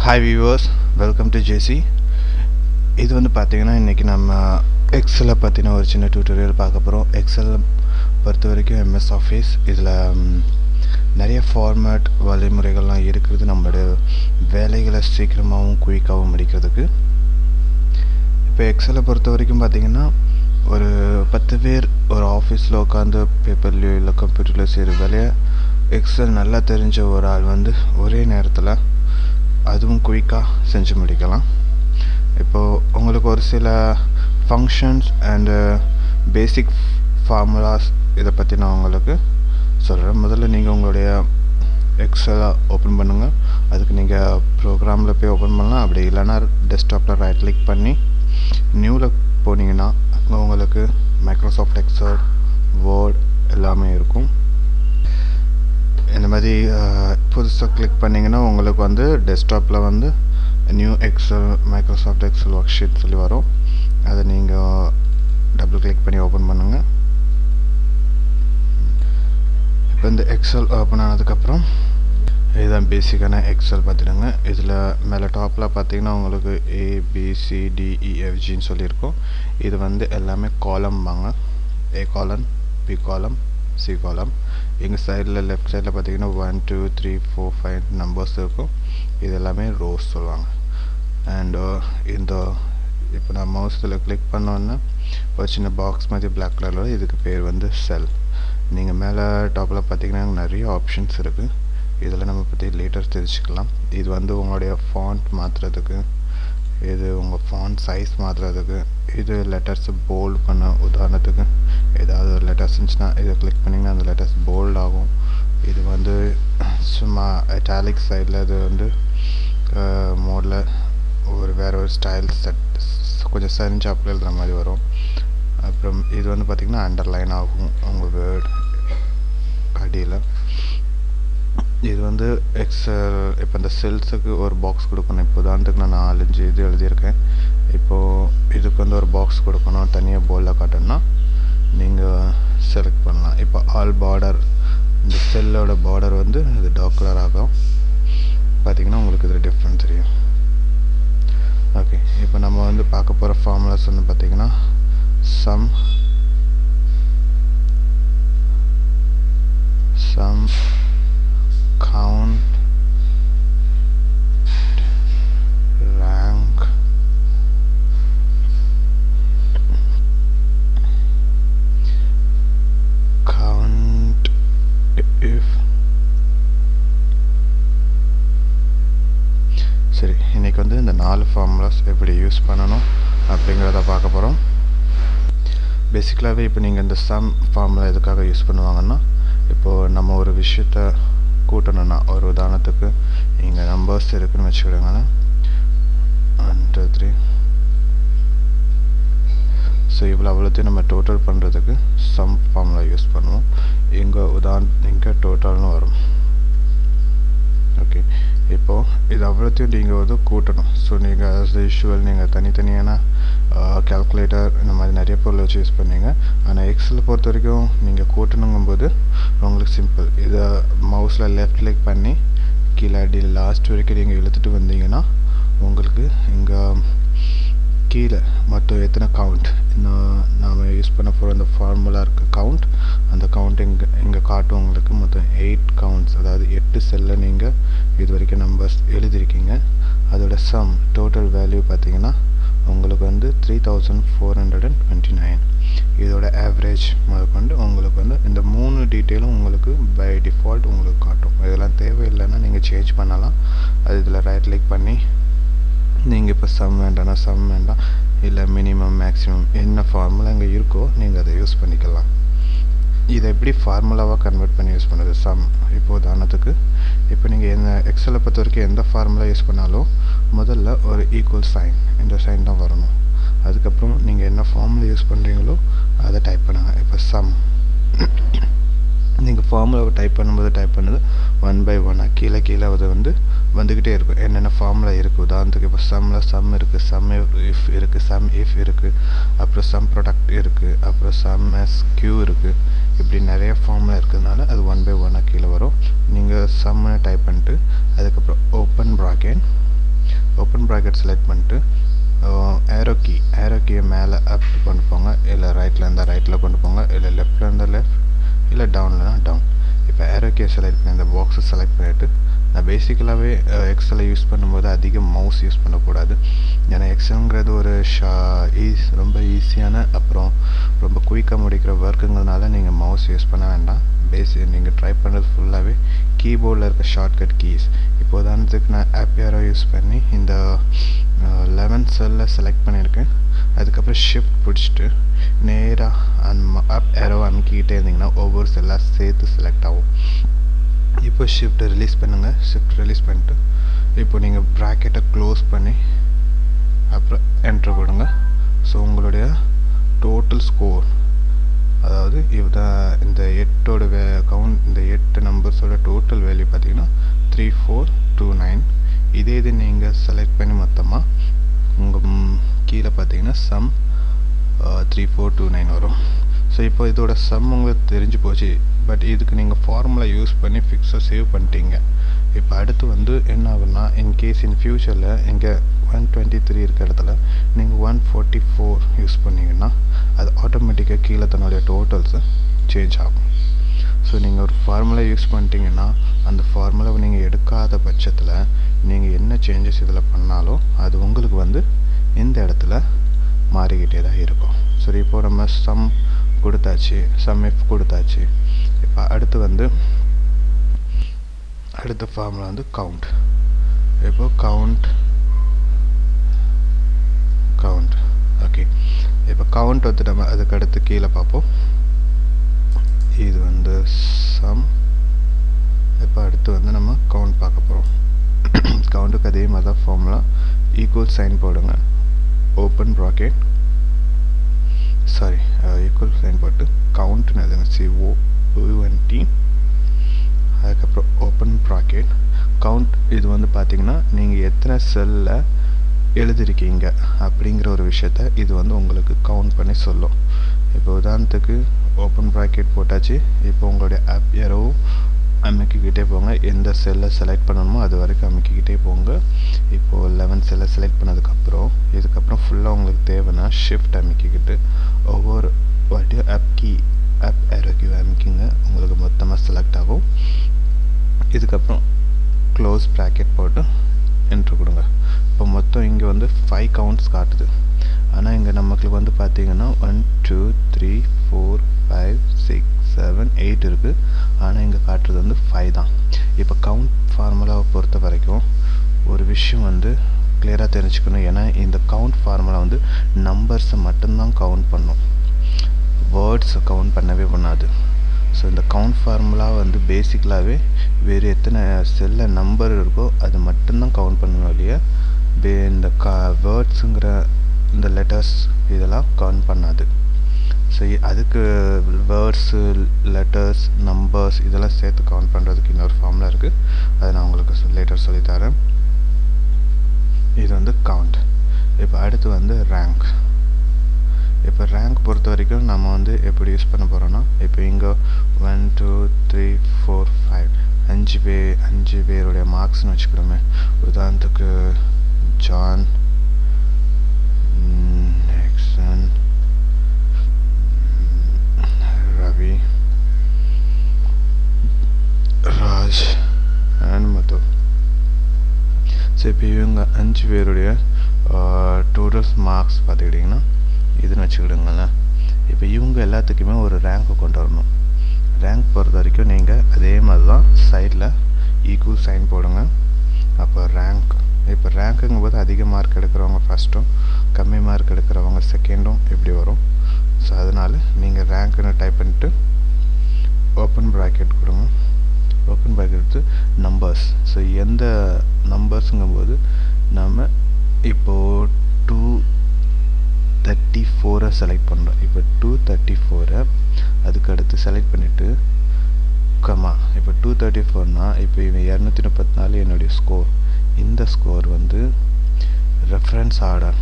Hi viewers, welcome to JC. இது வந்து பார்த்தீங்கன்னா இன்றைக்கி நம்ம எக்ஸலை பற்றின ஒரு சின்ன டியூட்டோரியல் பார்க்க போகிறோம். எக்ஸல் பொறுத்த வரைக்கும் MS ஆஃபீஸ் இதில் நிறைய ஃபார்மேட் வழிமுறைகள்லாம் இருக்கிறது நம்மளுடைய வேலைகளை சீக்கிரமாகவும் குயிக்காகவும் முடிக்கிறதுக்கு. இப்போ எக்ஸலை பொறுத்த வரைக்கும் பார்த்திங்கன்னா ஒரு 10 பேர் ஒரு ஆஃபீஸில் உட்காந்து பேப்பர்லையோ இல்லை கம்ப்யூட்டரில் செய்கிற வேலையை எக்ஸல் நல்லா தெரிஞ்ச ஒரு ஆள் வந்து ஒரே நேரத்தில் அதுவும் குயிக்காக செஞ்சு முடிக்கலாம். இப்போது உங்களுக்கு ஒரு சில ஃபங்க்ஷன்ஸ் அண்டு பேசிக் ஃபார்முலாஸ் இதை பற்றி நான் உங்களுக்கு சொல்கிறேன். முதல்ல நீங்கள் உங்களுடைய எக்ஸலை ஓப்பன் பண்ணுங்கள். அதுக்கு நீங்கள் ப்ரோக்ராமில் போய் ஓப்பன் பண்ணலாம். அப்படி இல்லைன்னா டெஸ்க்டாப்பில் ரைட் கிளிக் பண்ணி நியூவில் போனீங்கன்னா உங்களுக்கு மைக்ரோசாஃப்ட் எக்ஸல், வேர்ட் எல்லாமே இருக்கும். இந்த மாதிரி புதுசாக கிளிக் பண்ணிங்கன்னா உங்களுக்கு வந்து டெஸ்க்டாப்பில் வந்து new Excel Microsoft Excel worksheet சொல்லி வரும். அதை நீங்கள் டபுள் கிளிக் பண்ணி ஓப்பன் பண்ணுங்கள். இப்போ இந்த எக்ஸல் ஓப்பன் ஆனதுக்கப்புறம் இதுதான் பேசிக்கான எக்ஸல் பார்த்துடுங்க. இதில் மேலே டாப்பில் பார்த்தீங்கன்னா உங்களுக்கு ABCDEFGன்னு சொல்லியிருக்கோம். இது வந்து எல்லாமே காலம் வாங்க, A காலம், B காலம், C காலம். எங்கள் சைடில் லெஃப்ட் சைடில் பார்த்தீங்கன்னா 1 2 3 4 5 நம்பர்ஸ் இருக்கும். இது எல்லாமே ரோஸ் சொல்லுவாங்க. அண்ட் இந்த இப்போ நான் மவுஸில் கிளிக் பண்ணோன்னா ஒரு சின்ன பாக்ஸ் மாதிரி பிளாக் கலரில் இதுக்கு பேர் வந்து செல். நீங்கள் மேலே டாப்பில் பார்த்தீங்கன்னா நிறைய ஆப்ஷன்ஸ் இருக்குது. இதில் நம்ம பற்றி லேட்டர் தெரிஞ்சுக்கலாம். இது வந்து உங்களுடைய ஃபாண்ட் மாற்றுறதுக்கு, இது உங்கள் ஃபாண்ட் சைஸ் மாற்றுறதுக்கு, இது லெட்டர்ஸ் போல்ட் பண்ண, உதாரணத்துக்கு ஏதாவது ஒரு லெட்டர்ஸ் இருந்துச்சுன்னா இதை கிளிக் பண்ணிங்கன்னா அந்த லெட்டர்ஸ் போல்ட் ஆகும். இது வந்து சும்மா இட்டாலிக் சைடில் இது வந்து மோடில் வேறு ஒரு ஸ்டைல் செட் கொஞ்சம் சரிஞ்சாப்பில் எழுதுகிற மாதிரி வரும். அப்புறம் இது வந்து பார்த்திங்கன்னா அண்டர்லைன் ஆகும் உங்கள் வேர்ட் அடியில். இது வந்து எக்ஸல் இப்போ இந்த செல்ஸுக்கு ஒரு பாக்ஸ் கொடுக்கணும். இப்போ உதாரணத்துக்கு நான் 4-5 இது எழுதியிருக்கேன். இப்போது இதுக்கு வந்து ஒரு பாக்ஸ் கொடுக்கணும், தனியாக போல்டாக காட்டணும்னா நீங்கள் செலக்ட் பண்ணலாம். இப்போ ஆல் பார்டர், இந்த செல்லோட பார்டர் வந்து இது டார்க் கலர் ஆகும். பார்த்திங்கன்னா உங்களுக்கு இதில் டிஃப்ரெண்ட் தெரியும். ஓகே, இப்போ நம்ம வந்து பார்க்க போகிற ஃபார்முலாஸ் வந்து பார்த்திங்கன்னா some count, rank, count if. சரி, இன்றைக்கி வந்து இந்த 4 ஃபார்முலாஸ் எப்படி யூஸ் பண்ணணும் அப்படிங்கிறத பார்க்க போகிறோம். பேசிக்கலாகவே இப்போ நீங்கள் இந்த சம் ஃபார்முலா எதுக்காக யூஸ் பண்ணுவாங்கன்னா, இப்போது நம்ம ஒரு விஷயத்தை கூட்டணும்னா, ஒரு உதாரணத்துக்கு இங்கே நம்பர்ஸ் இருக்குதுன்னு வச்சுக்கிடுங்களேன், 1 2 3. ஸோ இவ்வளோ அவ்வளோத்தையும் நம்ம டோட்டல் பண்ணுறதுக்கு சம் ஃபார்முலா யூஸ் பண்ணுவோம். இங்கே டோட்டல்னு வரும். ஓகே, இப்போது இது அவ்வளோத்தையும் நீங்கள் வந்து கூட்டணும். ஸோ நீங்கள் ஆஸ் யூஷுவல் நீங்கள் தனித்தனியான கால்குலேட்டர் இந்த மாதிரி நிறைய பொருள் வச்சு யூஸ் பண்ணீங்க. ஆனால் எக்ஸலை பொறுத்த வரைக்கும் நீங்கள் கூட்டணுங்கும்போது உங்களுக்கு சிம்பிள். இதை மவுஸில் லெஃப்ட் கிளிக் பண்ணி கீழே அடி லாஸ்ட் வரைக்கும் நீங்கள் இழுத்துட்டு வந்தீங்கன்னா உங்களுக்கு இங்கே கீழே மொத்தம் எத்தனை கவுண்ட் இன்னும் நாம் யூஸ் பண்ண போகிற அந்த ஃபார்முலா இருக்க கவுண்ட், அந்த கவுண்ட் இங்கே காட்டும். உங்களுக்கு மொத்தம் 8 கவுண்ட்ஸ், அதாவது 8 செல்லில் நீங்கள் இது வரைக்கும் நம்பர்ஸ் எழுதியிருக்கீங்க. அதோட சம் டோட்டல் வேல்யூ பார்த்தீங்கன்னா உங்களுக்கு வந்து 3429. இதோட ஆவரேஜ் முதற்கொண்டு உங்களுக்கு வந்து இந்த 3 டீட்டெயிலும் உங்களுக்கு பை டிஃபால்ட் உங்களுக்கு காட்டும். இதெல்லாம் தேவையில்லைன்னா நீங்கள் சேஞ்ச் பண்ணலாம். அது இதில் ரைட் கிளிக் பண்ணி நீங்கள் இப்போ சம் வேண்டாம்னா சம் வேண்டாம், இல்லை மினிமம் மேக்ஸிமம் என்ன ஃபார்முலா இங்கே இருக்கோ நீங்கள் அதை யூஸ் பண்ணிக்கலாம். இதை எப்படி ஃபார்முலாவாக கன்வெர்ட் பண்ணி யூஸ் பண்ணுறது சம். இப்போ உதாரணத்துக்கு இப்போ நீங்கள் எந்த எக்ஸலை பொறுத்த வரைக்கும் எந்த ஃபார்முலா யூஸ் பண்ணாலும் முதல்ல ஒரு ஈக்குவல் சைன், இந்த சைன் தான் வரணும். அதுக்கப்புறம் நீங்கள் என்ன ஃபார்முலா யூஸ் பண்ணுறீங்களோ அதை டைப் பண்ணுங்கள். இப்போ சம் நீங்கள் ஃபார்முலாவை டைப் பண்ணுது 1 by 1 கீழே அது வந்து வந்துக்கிட்டே இருக்கும். என்னென்ன ஃபார்முலா இருக்குது, உதாரணத்துக்கு இப்போ சம்மில் சம் இருக்குது, சம் இஃப் இருக்குது, சம் இஃப் இருக்குது, அப்புறம் சம் ப்ராடக்ட் இருக்குது, அப்புறம் சம் எஸ் கியூ இருக்குது. இப்படி நிறைய ஃபார்முலா இருக்கிறதுனால அது 1 by 1 கீழே வரும். நீங்கள் சம்மை டைப் பண்ணிட்டு அதுக்கப்புறம் ஓப்பன் ப்ராக்கெட் ப்ராக்கெட் செலக்ட் பண்ணிட்டு ஏரோ கீயை மேலே அப் கொண்டு போங்க, இல்லை ரைட்டில் இருந்தால் ரைட்டில் கொண்டு போங்க, இல்லை லெஃப்டில் இருந்தால் லெஃப்ட், இல்லை டவுன்லனா டவுன். இப்போ ஏரோ கீயை செலக்ட் பண்ணி இந்த பாக்ஸை செலக்ட் பண்ணிவிட்டு, நான் பேசிக்கலாகவே எக்ஸலை யூஸ் பண்ணும்போது அதிகம் மவுஸ் யூஸ் பண்ணக்கூடாது. ஏன்னா எக்ஸல்ங்கிறது ஒரு ரொம்ப ஈஸியான அப்புறம் ரொம்ப குயிக்காக முடிக்கிற ஒர்க்குங்கிறதுனால நீங்கள் மவுஸ் யூஸ் பண்ண வேண்டாம். நீங்கள் ட்ரை பண்ணுறது ஃபுல்லாகவே கீபோர்டில் இருக்க ஷார்ட்கட் கீஸ். இப்போ உதாரணத்துக்கு நான் ஆப் ஏரோ யூஸ் பண்ணி இந்த 11 செல்லில் செலக்ட் பண்ணியிருக்கேன். அதுக்கப்புறம் ஷிஃப்ட் பிடிச்சிட்டு நேராக அப் ஏரோ அமைக்கிக்கிட்டே இருந்தீங்கன்னா ஒவ்வொரு செல்லாக சேர்த்து செலக்ட் ஆகும். இப்போ ஷிஃப்ட்டை ரிலீஸ் பண்ணுங்கள். ஷிஃப்ட் ரிலீஸ் பண்ணிட்டு இப்போ நீங்கள் ப்ராக்கெட்டை க்ளோஸ் பண்ணி அப்புறம் என்ட்ரு கொடுங்க. ஸோ உங்களுடைய டோட்டல் ஸ்கோர், அதாவது இந்த 8ஓட இந்த 8 நம்பர்ஸோட டோட்டல் வேல்யூ பார்த்தீங்கன்னா 3429. இது நீங்கள் செலக்ட் பண்ணி மொத்தமாக உங்கள் கீழே பார்த்தீங்கன்னா சம் 3429 வரும். ஸோ இப்போ இதோட சம் உங்களுக்கு தெரிஞ்சு போச்சு. பட் இதுக்கு நீங்கள் ஃபார்முலா யூஸ் பண்ணி ஃபிக்ஸாக சேவ் பண்ணிட்டீங்க. இப்போ அடுத்து என்ன ஆகுன்னா, இன்கேஸ் இன் ஃப்யூச்சரில் இங்கே 123 இருக்க இடத்துல நீங்கள் 144 யூஸ் பண்ணிங்கன்னா அது ஆட்டோமேட்டிக்காக கீழே தன்னுடைய டோட்டல்ஸு சேஞ்ச் ஆகும். ஸோ நீங்கள் ஒரு ஃபார்முலா யூஸ் பண்ணிட்டீங்கன்னா அந்த ஃபார்முலாவை நீங்கள் எடுக்காத பட்சத்தில் நீங்கள் என்ன சேஞ்சஸ் இதில் பண்ணாலும் அது உங்களுக்கு இந்த இடத்துல மாறிக்கிட்டே தான் இருக்கும். சரி, இப்போது நம்ம சம் கொடுத்தாச்சு, சம் எஃப் கொடுத்தாச்சு. இப்போ அடுத்த ஃபார்முலா கவுண்ட். இப்போ கவுண்ட் ஓகே. இப்போ கவுண்ட் நம்ம அதுக்கு அடுத்து கீழே பார்ப்போம். இது சம். இப்போ அடுத்து நம்ம கவுண்ட் பார்க்க போகிறோம். கவுண்ட்டுக்கு அதே மாதிரி தான் ஃபார்முலா, ஈக்குவல் சைன் போடுங்க, ஓப்பன் ப்ராக்கெட் ஈக்குவல் சைன் போட்டு கவுண்ட்னு எழுதுங்க, COUNT. அதுக்கப்புறம் ஓப்பன் ப்ராக்கெட் கவுண்ட். இது பார்த்தீங்கன்னா நீங்கள் எத்தனை செல்லில் எழுதிருக்கீங்க அப்படிங்கிற ஒரு விஷயத்த இது உங்களுக்கு கவுண்ட் பண்ணி சொல்லும். இப்போ உதாரணத்துக்கு ஓப்பன் ப்ராக்கெட் போட்டாச்சு. இப்போ உங்களுடைய ஆப் ஏரோவும் அமைக்கிக்கிட்டே போங்க. எந்த செல்லை செலக்ட் பண்ணணுமோ அது வரைக்கும் அமைக்கிக்கிட்டே போங்க. இப்போது 11 செல்லை செலக்ட் இதுக்கப்புறம் ஃபுல்லாக உங்களுக்கு தேவைன்னா ஷிஃப்ட் அமைக்கிக்கிட்டு ஒவ்வொரு வாட்டியும் ஆப் ஏரோ கீ அமைக்கிங்க. உங்களுக்கு மொத்தமாக செலக்ட் ஆகும். இதுக்கப்புறம் க்ளோஸ் ப்ராக்கெட் போட்டு என்ட்ரு கொடுங்க. இப்போ மொத்தம் இங்கே 5 கவுண்ட்ஸ் காட்டுது. ஆனால் இங்கே நமக்கு பார்த்தீங்கன்னா 1 2 3 4 5 6 7 8 இருக்குது. ஆனால் இங்கே காட்டுறது 5 தான். இப்போ கவுண்ட் ஃபார்முலாவை பொறுத்த வரைக்கும் ஒரு விஷயம் கிளியராக தெரிஞ்சுக்கணும். ஏன்னா இந்த கவுண்ட் ஃபார்முலா நம்பர்ஸை மட்டும்தான் கவுண்ட் பண்ணும், வேர்ட்ஸை கவுண்ட் பண்ணவே பண்ணாது. ஸோ இந்த கவுண்ட் ஃபார்முலா பேசிக்கலாகவே வேறு எத்தனை செல்லில் நம்பர் இருக்கோ அது மட்டும்தான் கவுண்ட் பண்ணணும் இல்லையா, இந்த வேர்ட்ஸுங்கிற இந்த லெட்டர்ஸ் இதெல்லாம் கவுண்ட் பண்ணாது. ஸோ அதுக்கு வேர்ட்ஸு, லெட்டர்ஸ், நம்பர்ஸ் இதெல்லாம் சேர்த்து கவுண்ட் பண்ணுறதுக்கு இன்னொரு ஃபார்முலா இருக்குது. அதை நான் உங்களுக்கு லேட்டர் சொல்லித்தரேன். இது கவுண்ட். இப்போ அடுத்து ரேங்க். இப்போ ரேங்க் பொறுத்த வரைக்கும் நம்ம எப்படி யூஸ் பண்ண போகிறோன்னா, இப்போ இங்கே 1 2 3 4 5 5 பேருடைய மார்க்ஸ்னு வச்சுக்கிறோமே. உதாரணத்துக்கு John, Nexon, Ravi, Raj and Madhu. So இப்போ இவங்க 5 பேருடைய டோட்டல்ஸ் மார்க்ஸ் பார்த்துக்கிட்டிங்கன்னா இதுன்னு வச்சுக்கிடுங்களேன். இப்போ இவங்க எல்லாத்துக்குமே ஒரு ரேங்க்கை கொண்டு வரணும். ரேங்க் பொறுத்த வரைக்கும் நீங்கள் அதே மாதிரி தான் சைடில் ஈக்குவல் சைன் போடுங்க. அப்போ ரேங்க். இப்போ ரேங்க்குங்கும் போது அதிக மார்க் எடுக்கிறவங்க ஃபஸ்ட்டும், கம்மி மார்க் எடுக்கிறவங்க செகண்டும் இப்படி வரும். ஸோ அதனால் நீங்கள் ரேங்க்குன்னு டைப் பண்ணிவிட்டு ஓப்பன் ப்ராக்கெட் கொடுங்க. Open bracket numbers. ஸோ எந்த நம்பர்ஸுங்கும்போது நம்ம இப்போது 234 செலக்ட் பண்ணுறோம். இப்போ 234 அதுக்கு அடுத்து செலக்ட் பண்ணிவிட்டு இப்போ 234னா இப்போ இவன் 234 என்னுடைய ஸ்கோர். இந்த ஸ்கோர் ரெஃபரன்ஸ் ஆர்டர்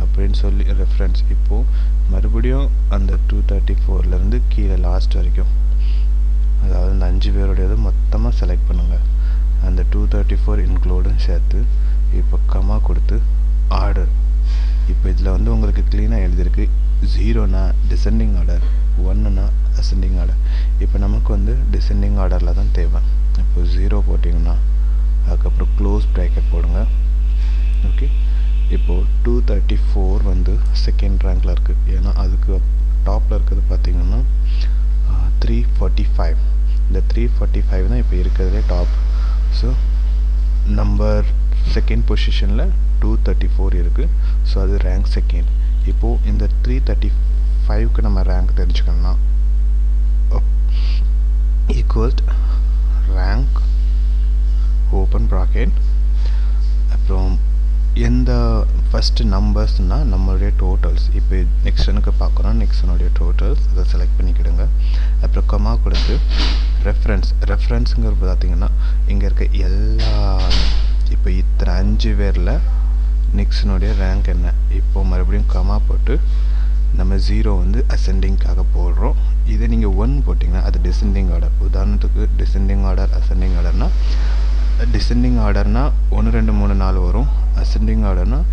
அப்படின்னு சொல்லி ரெஃபரன்ஸ். இப்போது மறுபடியும் அந்த 234லேருந்து கீழே லாஸ்ட் வரைக்கும், அதாவது அந்த 5 பேருடையது மொத்தமாக செலக்ட் பண்ணுங்கள். அந்த 234 இன்க்ளூடும் சேர்த்து இப்போ கமா கொடுத்து ஆர்டர். இப்போ இதில் வந்து உங்களுக்கு க்ளீனாக எழுதியிருக்கு 0னா டிசெண்டிங் ஆர்டர், 1னா அசெண்டிங் ஆர்டர். இப்போ நமக்கு வந்து டிசெண்டிங் ஆர்டரில் தான் தேவை. இப்போ 0 போட்டிங்கன்னா அதுக்கப்புறம் க்ளோஸ் ப்ராக்கெட் போடுங்க. ஓகே, இப்போது 234 வந்து செகண்ட் ரேங்கில் இருக்குது. ஏன்னா அதுக்கு டாப்பில் இருக்கிறது பார்த்திங்கன்னா 345. இந்த 345 தான் இப்போ இருக்கிறதுலே டாப். ஸோ நம்பர் செகண்ட் பொசிஷனில் 234 இருக்குது. ஸோ அது ரேங்க் செகண்ட். இப்போது இந்த 335க்கு நம்ம ரேங்க் தெரிஞ்சுக்கணும்னா ஈக்குவல்ட் ரேங்க் ஓப்பன் ப்ராக்கெட், அப்புறம் எந்த ஃபஸ்ட்டு நம்பர்ஸ்னால் நம்மளுடைய டோட்டல்ஸ். இப்போ நெக்ஸ்டனுக்கு பார்க்குறோம், நெக்ஸ்டனுடைய டோட்டல்ஸ் அதை செலக்ட் பண்ணிக்கிடுங்க. அப்புறம் கமா கொடுத்து ரெஃபரன்ஸுங்கிறது பார்த்திங்கன்னா இங்கே இருக்க எல்லா, இப்போ இத்தனை 5 பேரில் நெக்ஸ்டனுடைய ரேங்க் என்ன. இப்போ மறுபடியும் கமா போட்டு நம்ம 0 வந்து அசெண்டிங்காக போடுறோம். இதே நீங்கள் 1 போட்டிங்கன்னா அது டிசெண்டிங் ஆர்டர். உதாரணத்துக்கு டிசெண்டிங் ஆர்டர் அசெண்டிங் ஆர்டர்னால் டிசெண்டிங் ஆர்டர்னால் 1 2 3 4 வரும். அசெண்டிங் ஆர்டர்னால்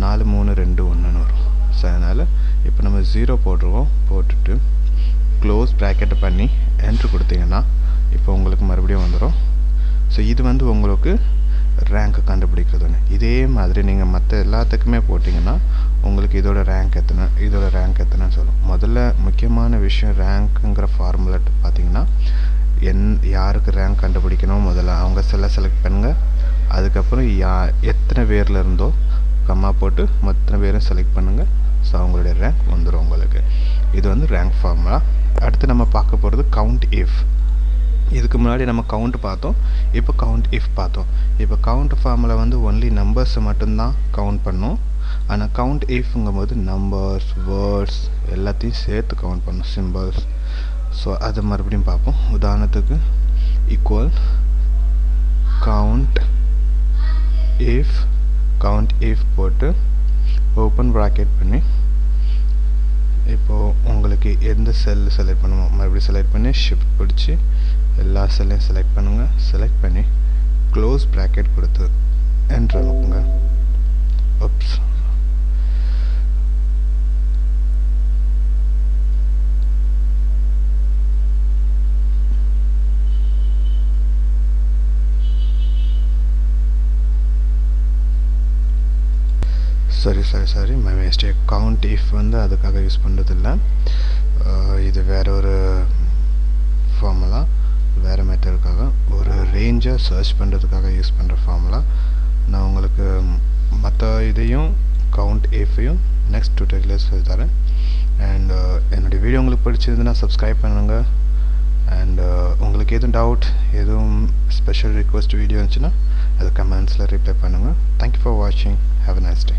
4 3 2 1ன்னு வரும். ஸோ அதனால் இப்போ நம்ம 0 போட்டுருவோம். போட்டுட்டு க்ளோஸ் ப்ராக்கெட் பண்ணி என்ட்ரு கொடுத்தீங்கன்னா இப்போ உங்களுக்கு மறுபடியும் வந்துடும். ஸோ இது வந்து உங்களுக்கு ரேங்க்கு கண்டுபிடிக்கிறதுன்னு. இதே மாதிரி நீங்கள் மற்ற எல்லாத்துக்குமே போட்டிங்கன்னா உங்களுக்கு இதோட ரேங்க் எத்தனைன்னு சொல்லும். முதல்ல முக்கியமான விஷயம் ரேங்க்குங்கிற ஃபார்முலா பார்த்தீங்கன்னா யாருக்கு ரேங்க் கண்டுபிடிக்கணும் முதல்ல அவங்க செலக்ட் பண்ணுங்கள். அதுக்கப்புறம் எத்தனை பேரில் இருந்தோ கம்மா போட்டு மொத்தனை பேரும் செலக்ட் பண்ணுங்கள். ஸோ அவங்களுடைய ரேங்க் வந்துடும் உங்களுக்கு. இது வந்து ரேங்க் ஃபார்முலா. அடுத்து நம்ம பார்க்க போகிறது கவுண்ட் இஃப். இதுக்கு முன்னாடி நம்ம கவுண்ட் பார்த்தோம், இப்போ கவுண்ட் இஃப் பார்த்தோம். இப்போ கவுண்ட் ஃபார்முலா வந்து ஒன்லி நம்பர்ஸை மட்டும்தான் கவுண்ட் பண்ணும். ஆனால் கவுண்ட் இஃப்ங்கும் போது நம்பர்ஸ், வேர்ட்ஸ் எல்லாத்தையும் சேர்த்து கவுண்ட் பண்ணும், சிம்பிள்ஸ். ஸோ அதை மறுபடியும் பார்ப்போம். உதாரணத்துக்கு ஈக்குவல் கவுண்ட் இஃப் போட்டு ஓப்பன் ப்ராக்கெட் பண்ணி இப்போது உங்களுக்கு எந்த செல் செலக்ட் பண்ணுமோ மறுபடியும் செலக்ட் பண்ணி ஷிஃப்ட் பிடிச்சி எல்லா செல்லையும் செலக்ட் பண்ணுங்கள். செலக்ட் பண்ணி க்ளோஸ் ப்ராக்கெட் கொடுத்து என்ட்ரு அனுப்புங்க. Oops, sorry my mistake. Count if வந்து அதுக்காக யூஸ் பண்ணுறதில்ல. இது வேற ஒரு ஃபார்முலா, வேறு மெத்தடுக்காக ஒரு ரேஞ்சை சர்ச் பண்ணுறதுக்காக யூஸ் பண்ணுற ஃபார்முலா. நான் உங்களுக்கு மற்ற இதையும் கவுண்ட் இஃபையும் நெக்ஸ்ட் டுட்டோரியலில் சொல்லி தரேன். அண்ட் என்னுடைய வீடியோ உங்களுக்கு பிடிச்சிருந்துன்னா சப்ஸ்கிரைப் பண்ணுங்கள். அண்ட் உங்களுக்கு எதுவும் டவுட், எதுவும் ஸ்பெஷல் ரிக்வெஸ்ட் வீடியோ இருந்துச்சுன்னா அது கமெண்ட்ஸில் ரிப்ளை பண்ணுங்கள். தேங்க்யூ ஃபார் வாட்சிங். Have a nice day.